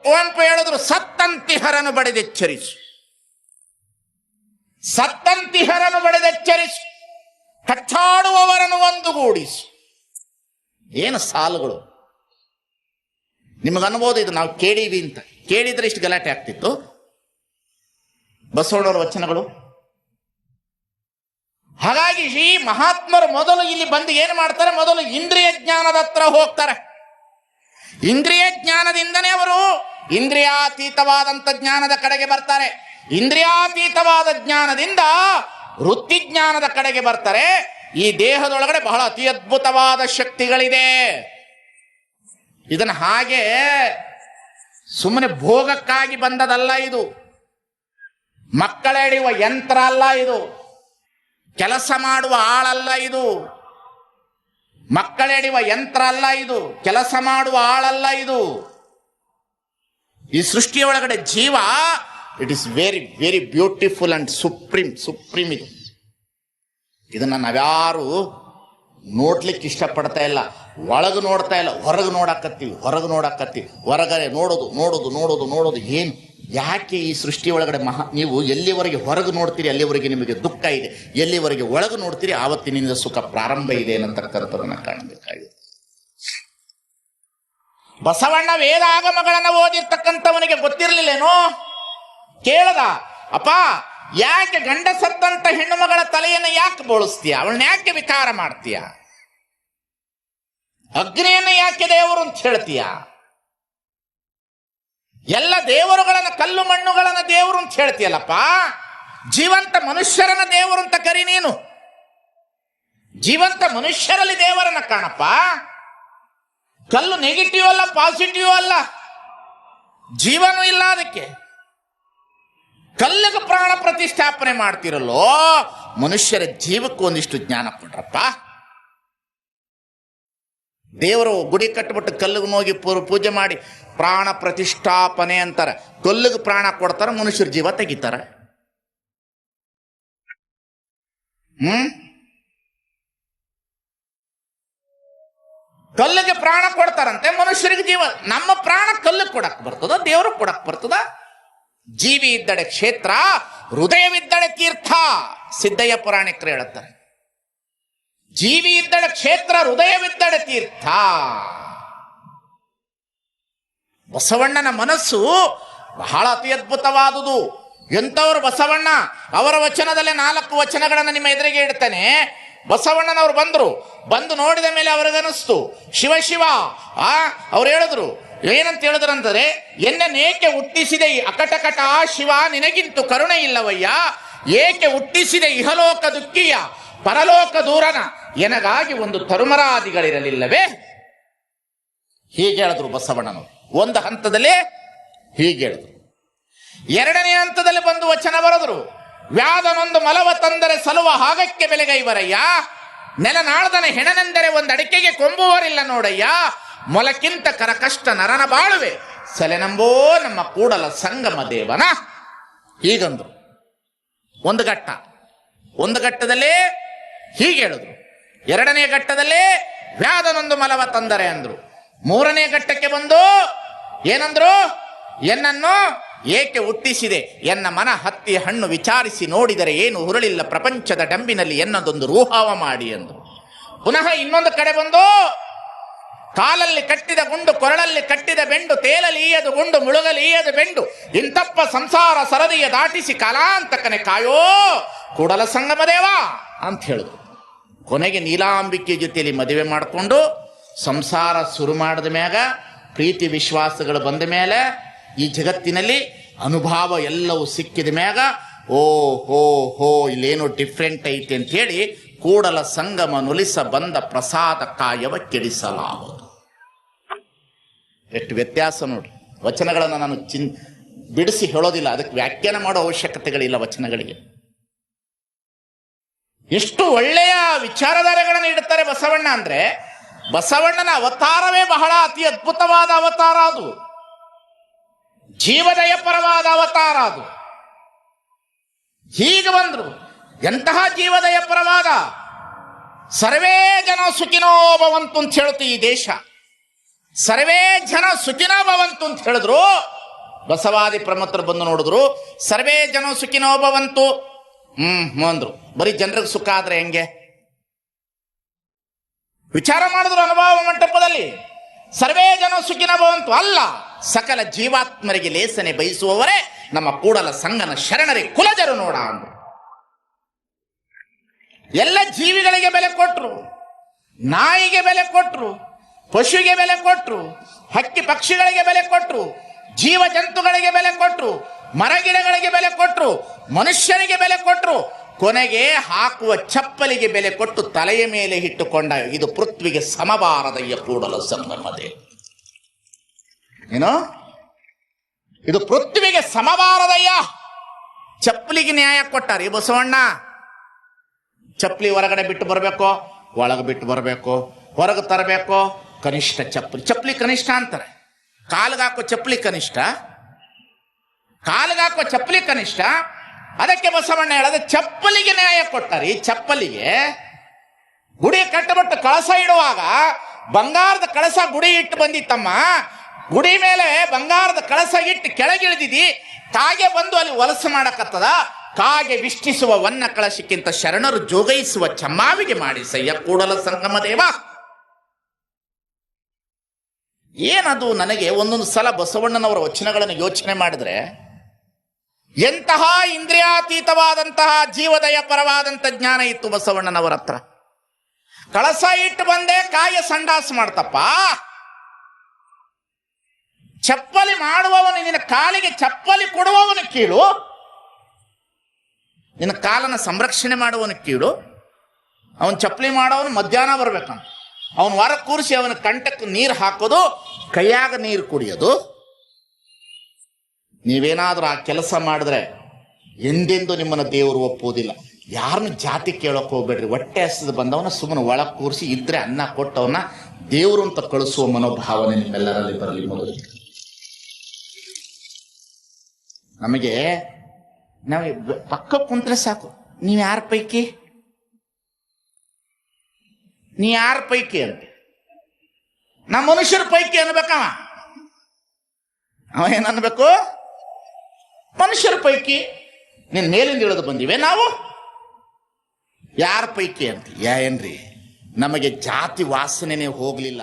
ಕುವೆಂಪು ಹೇಳಿದ್ರು, ಸತ್ತಂತಿಹರನು ಬಡಿದೆಚ್ಚರಿಸು, ಸತ್ತಂತಿಹರನು ಬಡಿದೆಚ್ಚರಿಸು, ಕಚ್ಚಾಡುವವರನ್ನು ಒಂದುಗೂಡಿಸು. ಏನು ಸಾಲುಗಳು! ನಿಮಗನ್ಬೋದು ಇದು ನಾವು ಕೇಳೀವಿ ಅಂತ. ಕೇಳಿದ್ರೆ ಇಷ್ಟು ಗಲಾಟೆ ಆಗ್ತಿತ್ತು. ಬಸವಣ್ಣವರ ವಚನಗಳು. ಹಾಗಾಗಿ ಈ ಮಹಾತ್ಮರು ಮೊದಲು ಇಲ್ಲಿ ಬಂದು ಏನು ಮಾಡ್ತಾರೆ? ಮೊದಲು ಇಂದ್ರಿಯ ಜ್ಞಾನದ ಹತ್ರ ಹೋಗ್ತಾರೆ. ಇಂದ್ರಿಯ ಜ್ಞಾನದಿಂದನೇ ಅವರು ಇಂದ್ರಿಯಾತೀತವಾದಂಥ ಜ್ಞಾನದ ಕಡೆಗೆ ಬರ್ತಾರೆ. ಇಂದ್ರಿಯಾತೀತವಾದ ಜ್ಞಾನದಿಂದ ವೃತ್ತಿ ಜ್ಞಾನದ ಕಡೆಗೆ ಬರ್ತಾರೆ. ಈ ದೇಹದೊಳಗಡೆ ಬಹಳ ಅತಿ ಅದ್ಭುತವಾದ ಶಕ್ತಿಗಳಿದೆ. ಇದನ್ನು ಹಾಗೆ ಸುಮ್ಮನೆ ಭೋಗಕ್ಕಾಗಿ ಬಂದದಲ್ಲ. ಇದು ಮಕ್ಕಳೆಳೆಯುವ ಯಂತ್ರ ಅಲ್ಲ. ಇದು ಕೆಲಸ ಮಾಡುವ ಆಳಲ್ಲ. ಇದು ಮಕ್ಕಳೆಳೆಯುವ ಯಂತ್ರ ಅಲ್ಲ. ಇದು ಕೆಲಸ ಮಾಡುವ ಆಳಲ್ಲ. ಇದು ಈ ಸೃಷ್ಟಿಯ ಒಳಗಡೆ ಜೀವ, it is very very beautiful and supreme ಇದು. ಇದನ್ನು ನಾವ್ಯಾರು ನೋಡ್ಲಿಕ್ಕೆ ಇಷ್ಟಪಡ್ತಾ ಇಲ್ಲ. ಒಳಗೆ ನೋಡ್ತಾ ಇಲ್ಲ, ಹೊರಗೆ ನೋಡಾಕತ್ತೀವಿ. ಹೊರಗಡೆ ನೋಡೋದು ಏನು? ಯಾಕೆ ಈ ಸೃಷ್ಟಿ ಒಳಗಡೆ ನೀವು ಎಲ್ಲಿವರೆಗೆ ಹೊರಗೆ ನೋಡ್ತೀರಿ ಅಲ್ಲಿವರೆಗೆ ನಿಮಗೆ ದುಃಖ ಇದೆ, ಎಲ್ಲಿವರೆಗೆ ಒಳಗೆ ನೋಡ್ತೀರಿ ಆವತ್ತಿನಿಂದ ಸುಖ ಪ್ರಾರಂಭ ಇದೆ ಅನ್ನತಕ್ಕಂಥದ್ದನ್ನು ಕಾಣಬೇಕಾಗಿದೆ. ಬಸವಣ್ಣ ವೇದಾಗಮಗಳನ್ನು ಓದಿರ್ತಕ್ಕಂಥವನಿಗೆ ಗೊತ್ತಿರಲಿಲ್ಲೇನೋ? ಕೇಳದ, ಅಪ್ಪ ಯಾಕೆ ಗಂಡ ಸತ್ತಂತ ಹೆಣ್ಣು ಮಗಳ ತಲೆಯನ್ನು ಯಾಕೆ ಬೋಳಿಸ್ತೀಯ? ಅವಳನ್ನ ಯಾಕೆ ವಿಕಾರ ಮಾಡ್ತೀಯ? ಅಗ್ನಿಯನ್ನು ಯಾಕೆ ದೇವರು ಅಂತ ಹೇಳ್ತೀಯ? ಎಲ್ಲ ದೇವರುಗಳನ್ನ, ಕಲ್ಲು ಮಣ್ಣುಗಳನ್ನ ದೇವರು ಅಂತ ಹೇಳ್ತೀಯಲ್ಲಪ್ಪ. ಜೀವಂತ ಮನುಷ್ಯರನ್ನ ದೇವರು ಅಂತ ಕರಿ ನೀನು. ಜೀವಂತ ಮನುಷ್ಯರಲ್ಲಿ ದೇವರನ್ನ ಕಾಣಪ್ಪ. ಕಲ್ಲು ನೆಗೆಟಿವ್ ಅಲ್ಲ, ಪಾಸಿಟಿವ್ ಅಲ್ಲ, ಜೀವನೂ ಇಲ್ಲ ಅದಕ್ಕೆ. ಕಲ್ಲಿಗೆ ಪ್ರಾಣ ಪ್ರತಿಷ್ಠಾಪನೆ ಮಾಡ್ತಿರಲ್ಲೋ, ಮನುಷ್ಯರ ಜೀವಕ್ಕೂ ಒಂದಿಷ್ಟು ಜ್ಞಾನ ಕೊಡ್ರಪ್ಪ. ದೇವರು ಗುಡಿ ಕಟ್ಟಿಬಿಟ್ಟು ಕಲ್ಲಿಗೆ ಹೋಗಿ ಪೂಜೆ ಮಾಡಿ ಪ್ರಾಣ ಪ್ರತಿಷ್ಠಾಪನೆ ಅಂತಾರೆ. ಕಲ್ಲಿಗೆ ಪ್ರಾಣ ಕೊಡ್ತಾರೆ, ಮನುಷ್ಯರ ಜೀವ ತೆಗಿತಾರೆ. ಕಲ್ಲಿಗೆ ಪ್ರಾಣ ಕೊಡ್ತಾರಂತೆ, ಮನುಷ್ಯರಿಗೆ ಜೀವ. ನಮ್ಮ ಪ್ರಾಣ ಕಲ್ಲಿಗೆ ಕೊಡಕ್ ಬರ್ತದ? ದೇವ್ರಿಗೆ ಕೊಡಕ್ ಬರ್ತದ? ಜೀವಿ ಇದ್ದಡೆ ಕ್ಷೇತ್ರ, ಹೃದಯವಿದ್ದಡೆ ತೀರ್ಥ. ಸಿದ್ದಯ್ಯ ಪುರಾಣಿಕರು ಹೇಳುತ್ತಾರೆ, ಜೀವಿ ಇದ್ದಡೆ ಕ್ಷೇತ್ರ, ಹೃದಯವಿದ್ದಡೆ ತೀರ್ಥ. ಬಸವಣ್ಣನ ಮನಸ್ಸು ಬಹಳ ಅತಿ ಅದ್ಭುತವಾದುದು. ಎಂಥವ್ರು ಬಸವಣ್ಣ? ಅವರ ವಚನದಲ್ಲೇ 4 ವಚನಗಳನ್ನು ನಿಮ್ಮ ಎದುರಿಗೆ ಇಡ್ತಾನೆ. ಬಸವಣ್ಣನವ್ರು ಬಂದು ನೋಡಿದ ಮೇಲೆ ಅವ್ರಿಗನಿಸ್ತು, ಶಿವ ಶಿವ. ಅವ್ರು ಹೇಳಿದ್ರು, ಏನಂತ ಹೇಳಿದ್ರಂದರೆ, ಎನ್ನನೇಕೆ ಹುಟ್ಟಿಸಿದೆ ಅಕಟಕಟ ಶಿವ, ನಿನಗಿಂತೂ ಕರುಣೆ ಇಲ್ಲವಯ್ಯ. ಏಕೆ ಹುಟ್ಟಿಸಿದೆ ಇಹಲೋಕ ದುಃಖಿಯ, ಪರಲೋಕ ದೂರನ, ಎನಗಾಗಿ ಒಂದು ತರುಮರಾದಿಗಳಿರಲಿಲ್ಲವೇ? ಹೀಗೆ ಹೇಳಿದ್ರು ಬಸವಣ್ಣನವರು. ಒಂದು ಹಂತದಲ್ಲಿ ಹೀಗೆ ಹೇಳಿದ್ರು. 2ನೇ ಹಂತದಲ್ಲಿ ಬಂದು ವಚನ ಬರೆದ್ರು, ವ್ಯಾಧನೊಂದು ಮಲವ ತಂದರೆ ಸಲುವ ಹಾಗಕ್ಕೆ ಬೆಲೆಗೈವರಯ್ಯ, ನೆಲನಾಳದನೆ ಹೆಣನೆಂದರೆ ಒಂದು ಅಡಿಕೆಗೆ ಕೊಂಬುವರಿಲ್ಲ ನೋಡಯ್ಯ, ಮೊಲಕ್ಕಿಂತ ಕರಕಷ್ಟ ನರನ ಬಾಳುವೆ, ಸೆಲೆನಂಬೋ ನಮ್ಮ ಕೂಡಲ ಸಂಗಮ ದೇವನ. ಹೀಗಂದ್ರು. ಒಂದು ಘಟ್ಟದಲ್ಲಿ ಹೀಗೆ ಹೇಳಿದ್ರು. 2ನೇ ಘಟ್ಟದಲ್ಲಿ ವ್ಯಾಧನೊಂದು ಮಲವ ತಂದರೆ ಅಂದ್ರು. 3ನೇ ಘಟ್ಟಕ್ಕೆ ಬಂದು ಏನಂದ್ರು? ಎನ್ನನ್ನು ಏಕೆ ಹುಟ್ಟಿಸಿದೆ, ಎನ್ನ ಮನ ಹತ್ತಿ ಹಣ್ಣು ವಿಚಾರಿಸಿ ನೋಡಿದರೆ ಏನು ಹುರುಳಿಲ್ಲ ಪ್ರಪಂಚದ ಡಂಬಿನಲ್ಲಿ ಎನ್ನದೊಂದು ರೂಹಾವ ಮಾಡಿ ಅಂದ್ರು. ಪುನಃ ಇನ್ನೊಂದು ಕಡೆ ಬಂದು, ಕಾಲಲ್ಲಿ ಕಟ್ಟಿದ ಗುಂಡು, ಕೊರಳಲ್ಲಿ ಕಟ್ಟಿದ ಬೆಂಡು, ತೇಲಲಿ ಈಯದು ಗುಂಡು, ಮುಳುಗಲಿ ಈಯದು ಬೆಂಡು, ಇಂತಪ್ಪ ಸಂಸಾರ ಸರದಿಯ ದಾಟಿಸಿ ಕಾಲಾಂತಕನೆ ಕಾಯೋ ಕೂಡಲ ಸಂಗಮ ದೇವ ಅಂತ ಹೇಳಿದ್ರು. ಕೊನೆಗೆ ನೀಲಾಂಬಿಕೆ ಜೊತೆಯಲ್ಲಿ ಮದುವೆ ಮಾಡಿಕೊಂಡು ಸಂಸಾರ ಶುರು ಮಾಡಿದ ಮ್ಯಾಗ, ಪ್ರೀತಿ ವಿಶ್ವಾಸಗಳು ಬಂದ ಮೇಲೆ, ಈ ಜಗತ್ತಿನಲ್ಲಿ ಅನುಭವ ಎಲ್ಲವೂ ಸಿಕ್ಕಿದ ಮ್ಯಾಗ, ಹೋ ಇಲ್ಲೇನೋ ಡಿಫ್ರೆಂಟ್ ಐತೆ ಅಂತ ಹೇಳಿ ಕೂಡಲ ಸಂಗಮ ನುಲಿಸ ಬಂದ ಪ್ರಸಾದ ಕಾಯವ ಕೆಡಿಸಲಾಗದು. ಎಷ್ಟು ವ್ಯತ್ಯಾಸ ನೋಡಿ. ವಚನಗಳನ್ನು ನಾನು ಬಿಡಿಸಿ ಹೇಳೋದಿಲ್ಲ, ಅದಕ್ಕೆ ವ್ಯಾಖ್ಯಾನ ಮಾಡೋ ಅವಶ್ಯಕತೆಗಳಿಲ್ಲ ವಚನಗಳಿಗೆ. ಎಷ್ಟು ಒಳ್ಳೆಯ ವಿಚಾರಧಾರೆಗಳನ್ನು ಇಡುತ್ತಾರೆ ಬಸವಣ್ಣ ಅಂದ್ರೆ. ಬಸವಣ್ಣನ ಅವತಾರವೇ ಬಹಳ ಅತಿ ಅದ್ಭುತವಾದ ಅವತಾರ. ಅದು ಜೀವದಯ ಪರವಾದ ಅವತಾರ. ಅದು ಹೀಗೆ ಬಂದ್ರು. ಎಂತಹ ಜೀವದಯ ಪರವಾದ, ಸರ್ವೇ ಜನ ಸುಖಿನೋ ಭವಂತು ಅಂತ ಹೇಳುತ್ತೆ ಈ ದೇಶ. ಸರ್ವೇ ಜನ ಸುಖಿನೋ ಭವಂತು ಅಂತ ಹೇಳಿದ್ರು. ಬಸವಾದಿ ಪ್ರಮುಖರು ಬಂದು ನೋಡಿದ್ರು, ಸರ್ವೇ ಜನ ಸುಖಿನೋ ಭವಂತು ಅಂದ್ರು. ಬರೀ ಜನರಿಗೆ ಸುಖ ಆದ್ರೆ ಹೆಂಗೆ? ವಿಚಾರ ಮಾಡಿದ್ರು ಅನುಭವ ಮಂಟಪದಲ್ಲಿ. ಸರ್ವೇ ಜನ ಸುಖಿನೋ ಭವಂತು ಅಲ್ಲ, ಸಕಲ ಜೀವಾತ್ಮರಿಗೆ ಲೇಸನೆ ಬಯಸುವವರೇ ನಮ್ಮ ಕೂಡಲ ಸಂಗನ ಶರಣರಿಗೆ ಕುಲಜರು ನೋಡ ಅಂದ್ರು. ಎಲ್ಲ ಜೀವಿಗಳಿಗೆ ಬೆಲೆ ಕೊಟ್ರು, ನಾಯಿಗೆ ಬೆಲೆ ಕೊಟ್ರು, ಪಶುವಿಗೆ ಬೆಲೆ ಕೊಟ್ರು, ಹಕ್ಕಿ ಪಕ್ಷಿಗಳಿಗೆ ಬೆಲೆ ಕೊಟ್ರು, ಜೀವ ಜಂತುಗಳಿಗೆ ಬೆಲೆ ಕೊಟ್ರು, ಮರಗಿಡಗಳಿಗೆ ಬೆಲೆ ಕೊಟ್ರು, ಮನುಷ್ಯರಿಗೆ ಬೆಲೆ ಕೊಟ್ರು, ಕೊನೆಗೆ ಹಾಕುವ ಚಪ್ಪಲಿಗೆ ಬೆಲೆ ಕೊಟ್ಟು ತಲೆಯ ಮೇಲೆ ಇಟ್ಟುಕೊಂಡ ಇದು ಪೃಥ್ವಿಗೆ ಸಮಬಾರದಯ್ಯ ಕೂಡಲ ಸಂಗಮದೇ. ಏನು ಇದು ಪೃಥ್ವಿಗೆ ಸಮಬಾರದಯ್ಯ. ಚಪ್ಪಲಿಗೆ ನ್ಯಾಯ ಕೊಟ್ಟಾರೆ ಬಸವಣ್ಣ. ಚಪ್ಪಲಿ ಹೊರಗಡೆ ಬಿಟ್ಟು ಬರಬೇಕು, ಒಳಗೆ ಬಿಟ್ಟು ಬರಬೇಕು, ಹೊರಗೆ ತರಬೇಕು, ಕನಿಷ್ಠ ಚಪ್ಪಲಿ ಕನಿಷ್ಠ ಅಂತಾರೆ. ಕಾಲ್ಗಾಕೋ ಚಪ್ಪಲಿ ಕನಿಷ್ಠ, ಕಾಲ್ಗಾಕೋ ಚಪ್ಪಲಿ ಕನಿಷ್ಠ. ಅದಕ್ಕೆ ಬಸವಣ್ಣ ಹೇಳೋದು ಚಪ್ಪಲಿಗೆ ನ್ಯಾಯ ಕೊಟ್ಟಾರೆ. ಈ ಚಪ್ಪಲಿಗೆ ಗುಡಿ ಕಟ್ಟಬಿಟ್ಟು ಕಳಸ ಇಡುವಾಗ ಬಂಗಾರದ ಕಳಸ ಗುಡಿ ಇಟ್ಟು ಬಂದಿತ್ತಮ್ಮ, ಗುಡಿ ಮೇಲೆ ಬಂಗಾರದ ಕಳಸ ಇಟ್ಟು ಕೆಳಗಿಳಿದಿದಿ, ಕಾಗೆ ಬಂದು ಅಲ್ಲಿ ವಲಸು ಮಾಡಕತ್ತದ. ಕಾಗೆ ವಿಷ್ಟಿಸುವ ವನ್ನ ಕಳಶಕ್ಕಿಂತ ಶರಣರು ಜೋಗೈಸುವ ಚಮ್ಮಾವಿಗೆ ಮಾಡಿ ಸಯ್ಯ ಕೂಡಲ ಸಂಗಮ ದೇವ. ಏನದು? ನನಗೆ ಒಂದೊಂದು ಸಲ ಬಸವಣ್ಣನವರ ವಚನಗಳನ್ನು ಯೋಚನೆ ಮಾಡಿದ್ರೆ ಎಂತಹ ಇಂದ್ರಿಯಾತೀತವಾದಂತಹ ಜೀವದಯ ಪರವಾದಂಥ ಜ್ಞಾನ ಇತ್ತು ಬಸವಣ್ಣನವರ ಹತ್ರ. ಕಳಸ ಇಟ್ಟು ಬಂದೆ, ಕಾಗೆ ಸಂಡಾಸ ಮಾಡ್ತಪ್ಪ. ಚಪ್ಪಲಿ ಮಾಡುವವನು, ನಿನ್ನ ಕಾಲಿಗೆ ಚಪ್ಪಲಿ ಕೊಡುವವನು ಕೀಳು, ನಿನ್ನ ಕಾಲನ್ನು ಸಂರಕ್ಷಣೆ ಮಾಡುವವನು ಕೀಳು. ಅವನು ಚಪ್ಪಲಿ ಮಾಡೋವನು ಮಧ್ಯಾಹ್ನ ಬರ್ಬೇಕಂತ, ಅವನು ಹೊರ ಕೂರಿಸಿ ಅವನ ಕಂಠಕ್ಕೆ ನೀರು ಹಾಕೋದು, ಕೈಯಾಗ ನೀರು ಕುಡಿಯೋದು. ನೀವೇನಾದ್ರೂ ಆ ಕೆಲಸ ಮಾಡಿದ್ರೆ ಎಂದೆಂದು ನಿಮ್ಮನ್ನು ದೇವರು ಒಪ್ಪುವುದಿಲ್ಲ. ಯಾರನ್ನ ಜಾತಿ ಕೇಳೋಕೆ ಹೋಗ್ಬೇಡ್ರಿ. ಹೊಟ್ಟೆ ಹಸಿದು ಬಂದವನ ಸುಮ್ಮನೆ ಒಳಗೆ ಕೂರಿಸಿ ಇದ್ರೆ ಅನ್ನ ಕೊಟ್ಟವನ್ನ ದೇವರು ಅಂತ ಕಳಿಸುವ ಮನೋಭಾವನೆ ನಿಮ್ಮೆಲ್ಲರಲ್ಲಿ ಬರಲಿ. ಮೊದಲು ನಮಗೆ ನಾವು ಪಕ್ಕ ಕುಂತ್ರೆ ಸಾಕು, ನೀವು ಯಾರ ಪೈಕಿ ಅಂತ. ನಮ್ಮ ಮನುಷ್ಯರ ಪೈಕಿ ಅನ್ಬೇಕವ. ಅವ ಏನನ್ಬೇಕು? ಮನುಷ್ಯರ ಪೈಕಿ. ನೀನ್ ಮೇಲಿಂದ ಇಳಿದು ಬಂದಿವೆ ನಾವು, ಯಾರ ಪೈಕಿ ಅಂತ. ಏನ್ರಿ, ನಮಗೆ ಜಾತಿ ವಾಸನೆನೇ ಹೋಗ್ಲಿಲ್ಲ.